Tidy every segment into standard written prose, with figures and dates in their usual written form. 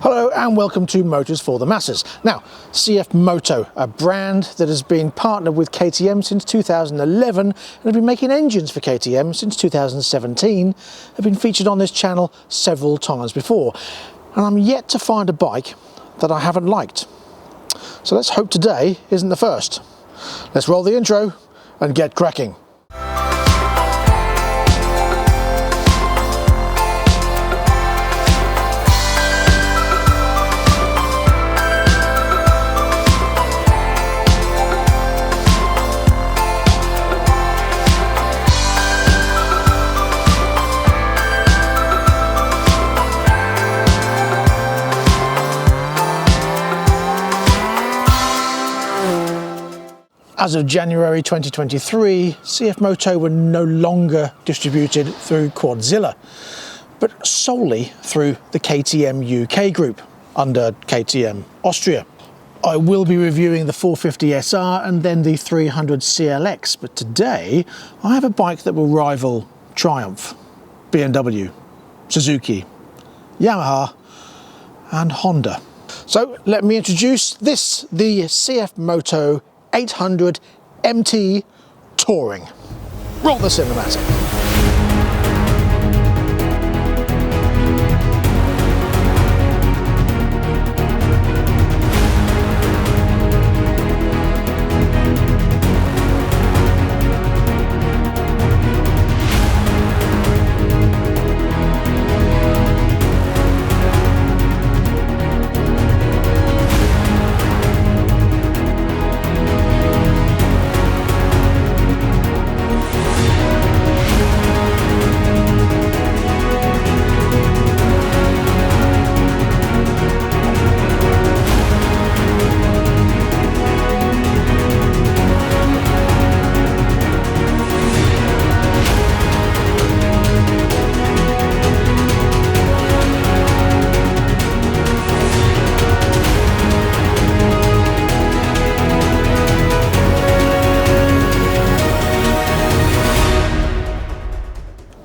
Hello and welcome to Motors for the Masses. Now, CFMoto, a brand that has been partnered with KTM since 2011 and have been making engines for KTM since 2017, have been featured on this channel several times before. And I'm yet to find a bike that I haven't liked. So let's hope today isn't the first. Let's roll the intro and get cracking. As of January 2023, CFMoto were no longer distributed through Quadzilla, but solely through the KTM UK group under KTM Austria. I will be reviewing the 450SR and then the 300 CLX, but today I have a bike that will rival Triumph, BMW, Suzuki, Yamaha and Honda. So let me introduce this, the CFMoto 800MT Touring. Roll the cinematic.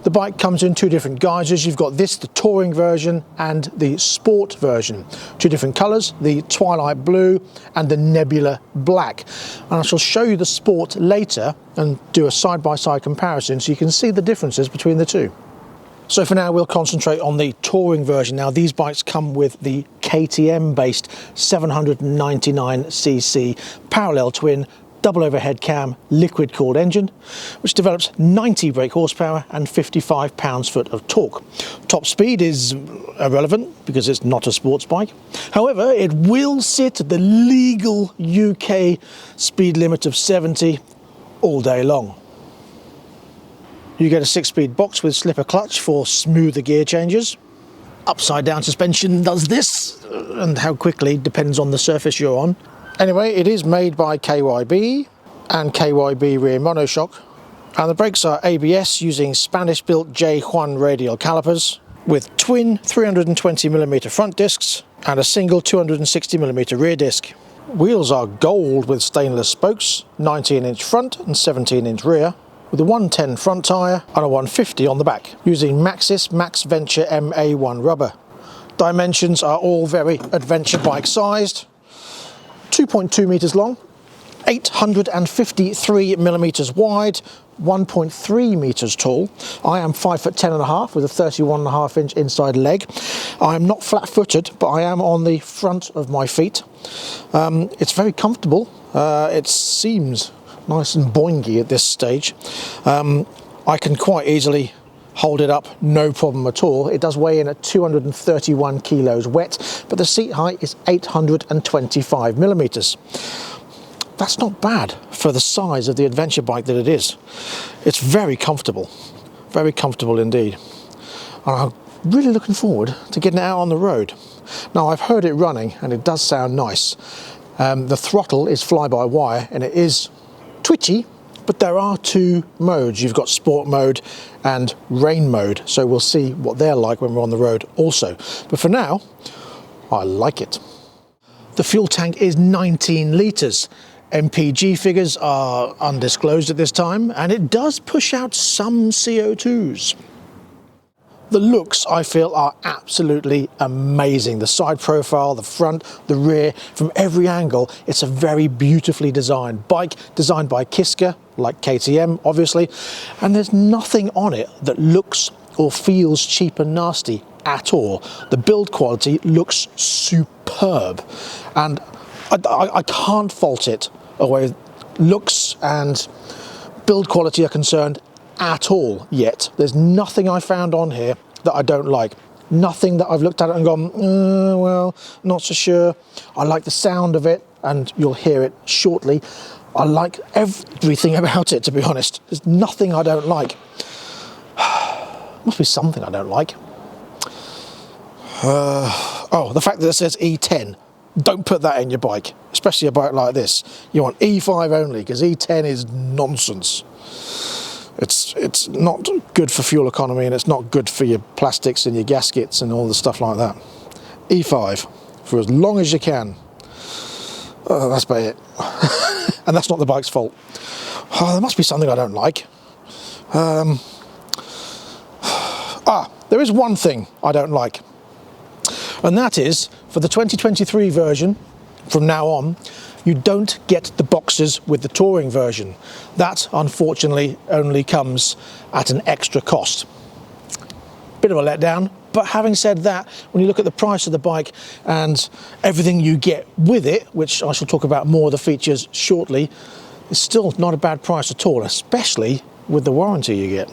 The bike comes in two different guises. You've got this, the touring version, and the sport version. Two different colours, the twilight blue and the nebula black. And I shall show you the sport later and do a side-by-side comparison so you can see the differences between the two. So for now we'll concentrate on the touring version. Now these bikes come with the KTM based 799cc parallel twin double overhead cam liquid cooled engine, which develops 90 brake horsepower and 55 pounds-foot of torque. Top speed is irrelevant because it's not a sports bike. However, it will sit at the legal UK speed limit of 70 all day long. You get a 6-speed box with slipper clutch for smoother gear changes. Upside down suspension does this, and how quickly depends on the surface you're on. Anyway, it is made by KYB and KYB rear monoshock, and the brakes are ABS using Spanish-built J1 radial calipers with twin 320mm front discs and a single 260mm rear disc. Wheels are gold with stainless spokes, 19-inch front and 17-inch rear, with a 110 front tyre and a 150 on the back, using Maxxis Max Venture MA1 rubber. Dimensions are all very adventure bike sized. 2.2 metres long, 853mm wide, 1.3 metres tall. I am 5'10.5" with a 31.5-inch inside leg. I am not flat-footed, but I am on the front of my feet. It's very comfortable. It seems nice and boingy at this stage. I can quite easily hold it up, no problem at all. It does weigh in at 231 kilos wet, but the seat height is 825mm. That's not bad for the size of the adventure bike that it is. It's very comfortable indeed. And I'm really looking forward to getting it out on the road. Now, I've heard it running and it does sound nice. The throttle is fly-by-wire and it is twitchy, but there are two modes. You've got sport mode and rain mode, so we'll see what they're like when we're on the road also. But for now, I like it. The fuel tank is 19 litres. MPG figures are undisclosed at this time, and it does push out some CO2s. The looks, I feel, are absolutely amazing. The side profile, the front, the rear, from every angle, it's a very beautifully designed bike, designed by Kiska, like KTM, obviously, and there's nothing on it that looks or feels cheap and nasty at all. The build quality looks superb, and I can't fault it away. Looks and build quality are concerned at all yet. There's nothing I found on here that I don't like. Nothing that I've looked at it and gone, well, not so sure. I like the sound of it, and you'll hear it shortly. I like everything about it, to be honest. There's nothing I don't like. Must be something I don't like. Oh, the fact that it says E10. Don't put that in your bike, especially a bike like this. You want E5 only, because E10 is nonsense. It's not good for fuel economy, and it's not good for your plastics and your gaskets and all the stuff like that. E5 for as long as you can. That's about it. And that's not the bike's fault. There must be something I don't like. There is one thing I don't like, and that is for the 2023 version. From now on, you don't get the boxes with the touring version. That, unfortunately, only comes at an extra cost. Bit of a letdown, but having said that, when you look at the price of the bike and everything you get with it, which I shall talk about more of the features shortly, it's still not a bad price at all, especially with the warranty you get.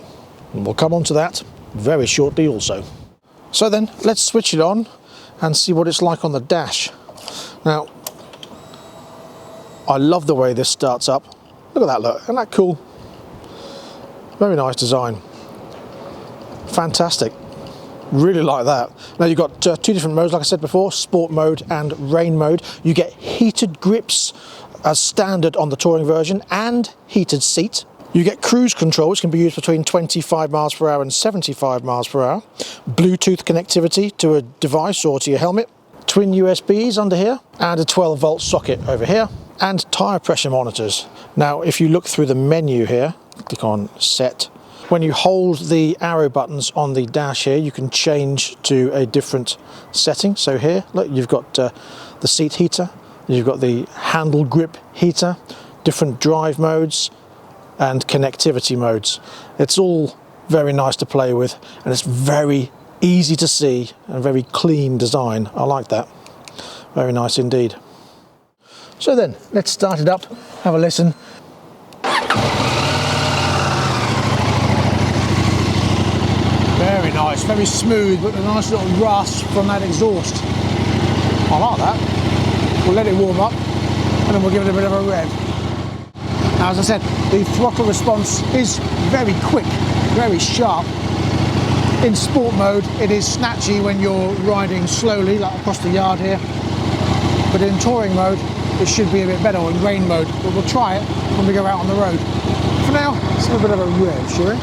And we'll come on to that very shortly also. So then, let's switch it on and see what it's like on the dash. Now, I love the way this starts up. Look at that, look, isn't that cool? Very nice design. Fantastic. Really like that. Now you've got two different modes, like I said before, sport mode and rain mode. You get heated grips as standard on the touring version and heated seat. You get cruise control, which can be used between 25 miles per hour and 75 miles per hour. Bluetooth connectivity to a device or to your helmet. Twin USBs under here and a 12-volt socket over here. And tyre pressure monitors. Now, if you look through the menu here, click on Set. When you hold the arrow buttons on the dash here, you can change to a different setting. So here, look, you've got the seat heater, you've got the handle grip heater, different drive modes, and connectivity modes. It's all very nice to play with, and it's very easy to see and very clean design. I like that. Very nice indeed. So then, let's start it up, have a listen. Very nice, very smooth, but a nice little rasp from that exhaust. I like that. We'll let it warm up, and then we'll give it a bit of a rev. Now, as I said, the throttle response is very quick, very sharp. In sport mode, it is snatchy when you're riding slowly, like across the yard here. But in touring mode, it should be a bit better, or in rain mode, but we'll try it when we go out on the road. For now, let's have a bit of a rev, shall we?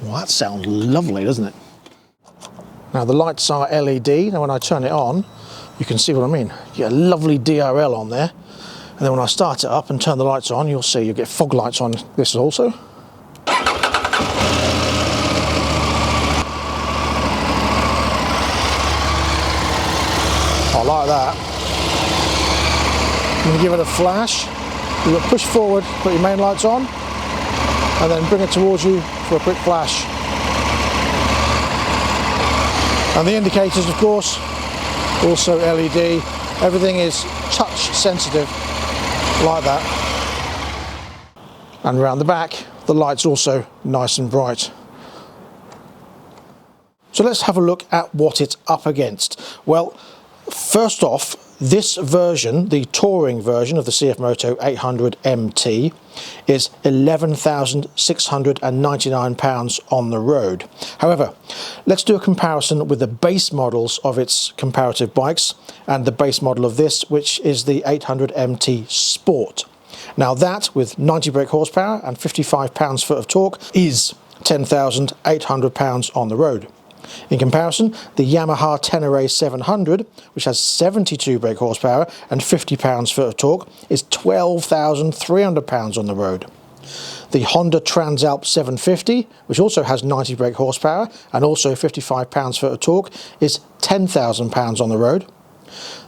Well, that sounds lovely, doesn't it? Now the lights are LED. Now when I turn it on, you can see what I mean. You get a lovely DRL on there. And then when I start it up and turn the lights on, you'll see you get fog lights on this also. I like that. I'm going to give it a flash. You've got to push forward, put your main lights on, and then bring it towards you for a quick flash. And the indicators, of course, also LED. Everything is touch sensitive, like that. And around the back, the light's also nice and bright. So let's have a look at what it's up against. Well, first off, this version, the touring version of the CFMoto 800MT, is £11,699 on the road. However, let's do a comparison with the base models of its comparative bikes and the base model of this, which is the 800MT Sport. Now that, with 90 brake horsepower and 55 pounds-foot of torque, is 10,800 pounds on the road. In comparison, the Yamaha Tenere 700, which has 72 brake horsepower and 50 pounds-foot of torque, is 12,300 pounds on the road. The Honda Transalp 750, which also has 90 brake horsepower and also 55 pounds-foot of torque, is 10,000 pounds on the road.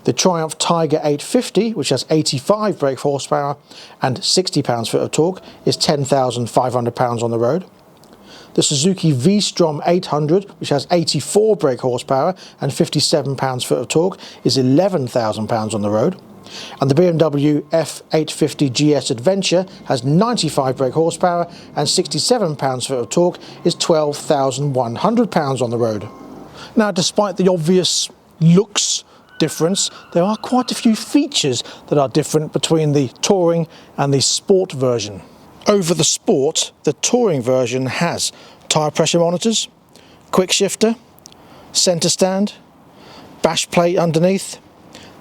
The Triumph Tiger 850, which has 85 brake horsepower and 60 pounds-foot of torque, is 10,500 pounds on the road. The Suzuki V-Strom 800, which has 84 brake horsepower and 57 pounds-foot of torque, is 11,000 pounds on the road. And the BMW F850 GS Adventure has 95 brake horsepower and 67 pounds-foot of torque, is 12,100 pounds on the road. Now, despite the obvious looks difference, there are quite a few features that are different between the Touring and the Sport version. Over the Sport, the Touring version has tyre pressure monitors, quick shifter, centre stand, bash plate underneath,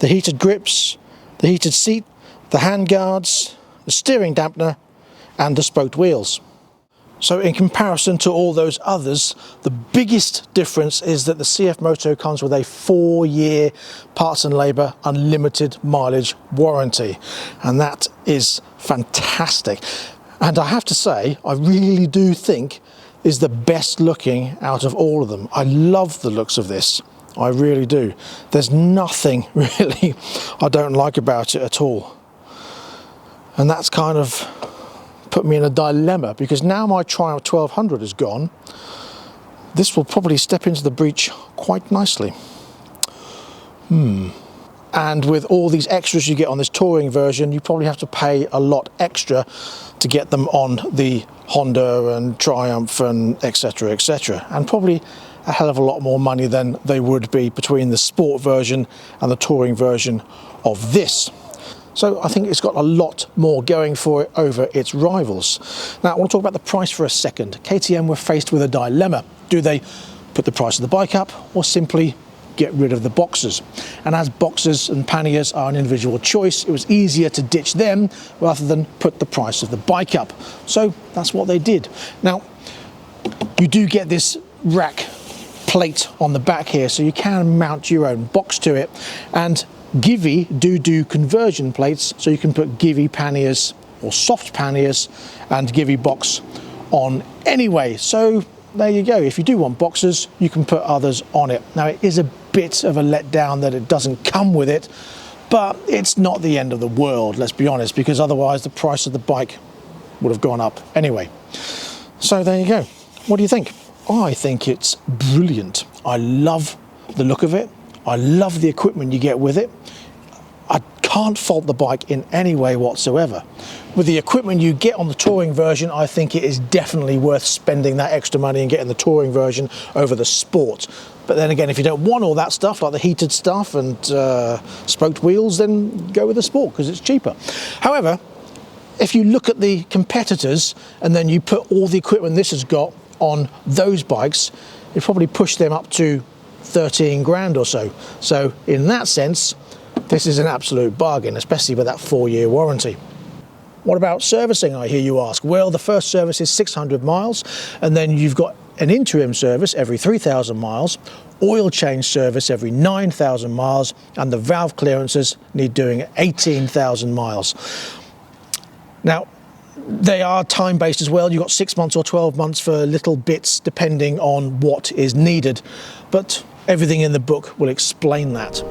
the heated grips, the heated seat, the hand guards, the steering dampener and the spoked wheels. So in comparison to all those others, the biggest difference is that the CFMoto comes with a 4-year parts and labour unlimited mileage warranty, and that is fantastic. And I have to say, I really do think is the best looking out of all of them. I love the looks of this. I really do. There's nothing really I don't like about it at all. And that's kind of put me in a dilemma, because now my Triumph 1200 is gone, this will probably step into the breach quite nicely. And with all these extras you get on this Touring version, you probably have to pay a lot extra to get them on the Honda and Triumph and etc, etc, and probably a hell of a lot more money than they would be between the Sport version and the Touring version of this. So I think it's got a lot more going for it over its rivals. Now I want to talk about the price for a second. KTM were faced with a dilemma. Do they put the price of the bike up or simply get rid of the boxers? And as boxers and panniers are an individual choice, it was easier to ditch them rather than put the price of the bike up. So that's what they did. Now you do get this rack plate on the back here, so you can mount your own box to it, and Givi do conversion plates, so you can put Givi panniers or soft panniers and Givi box on anyway. So there you go. If you do want boxes, you can put others on it. Now it is a bit of a letdown that it doesn't come with it, but it's not the end of the world, let's be honest, because otherwise the price of the bike would have gone up anyway. So there you go. What do you think? I think it's brilliant. I love the look of it. I love the equipment you get with it. I can't fault the bike in any way whatsoever. With the equipment you get on the Touring version, I think it is definitely worth spending that extra money and getting the Touring version over the Sport. But then again, if you don't want all that stuff, like the heated stuff and spoked wheels, then go with the Sport because it's cheaper. However, if you look at the competitors and then you put all the equipment this has got on those bikes, it probably pushed them up to 13 grand or so. So in that sense, this is an absolute bargain, especially with that 4-year warranty. What about servicing, I hear you ask? Well, the first service is 600 miles, and then you've got an interim service every 3,000 miles, oil change service every 9,000 miles, and the valve clearances need doing at 18,000 miles. Now, they are time-based as well. You've got 6 months or 12 months for little bits depending on what is needed, but everything in the book will explain that.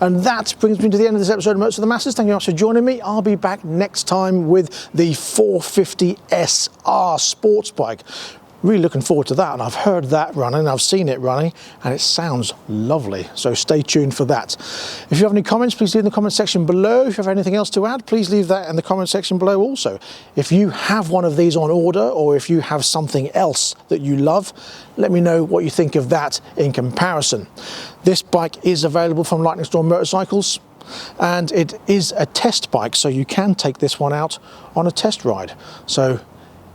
And that brings me to the end of this episode of Motors for the Masses. Thank you very much for joining me. I'll be back next time with the 450 SR sports bike. Really looking forward to that, and I've heard that running, I've seen it running, and it sounds lovely, so stay tuned for that. If you have any comments, please leave in the comment section below. If you have anything else to add, please leave that in the comment section below also. If you have one of these on order, or if you have something else that you love, let me know what you think of that in comparison. This bike is available from Lightning Storm Motorcycles, and it is a test bike, so you can take this one out on a test ride. So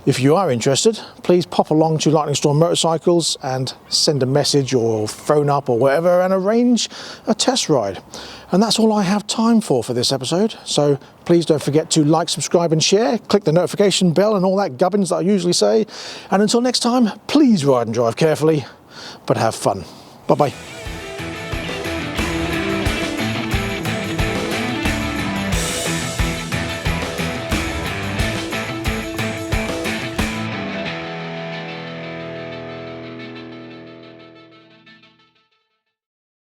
if you are interested, please pop along to Lightning Storm Motorcycles and send a message or phone up or whatever and arrange a test ride. And that's all I have time for this episode. So please don't forget to like, subscribe and share. Click the notification bell and all that gubbins that I usually say. And until next time, please ride and drive carefully, but have fun. Bye-bye.